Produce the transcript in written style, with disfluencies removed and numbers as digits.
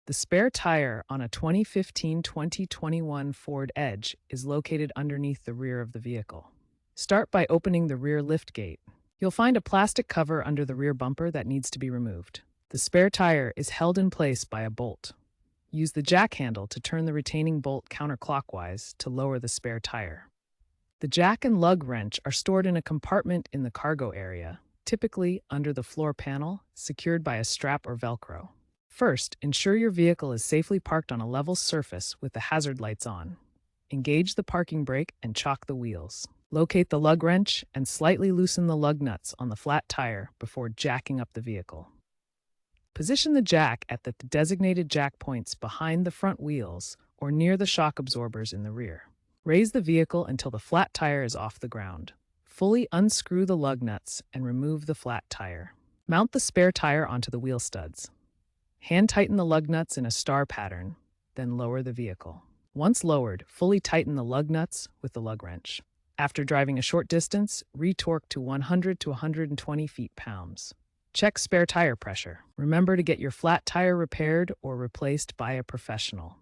The spare tire on a 2015-2021 Ford Edge is located underneath the rear of the vehicle. Start by opening the rear liftgate. You'll find a plastic cover under the rear bumper that needs to be removed. The spare tire is held in place by a bolt. Use the jack handle to turn the retaining bolt counterclockwise to lower the spare tire. The jack and lug wrench are stored in a compartment in the cargo area, typically under the floor panel, secured by a strap or Velcro. First, ensure your vehicle is safely parked on a level surface with the hazard lights on. Engage the parking brake and chock the wheels. Locate the lug wrench and slightly loosen the lug nuts on the flat tire before jacking up the vehicle. Position the jack at the designated jack points behind the front wheels or near the shock absorbers in the rear. Raise the vehicle until the flat tire is off the ground. Fully unscrew the lug nuts and remove the flat tire. Mount the spare tire onto the wheel studs. Hand tighten the lug nuts in a star pattern, then lower the vehicle. Once lowered, fully tighten the lug nuts with the lug wrench. After driving a short distance, re-torque to 100 to 120 feet-pounds. Check spare tire pressure. Remember to get your flat tire repaired or replaced by a professional.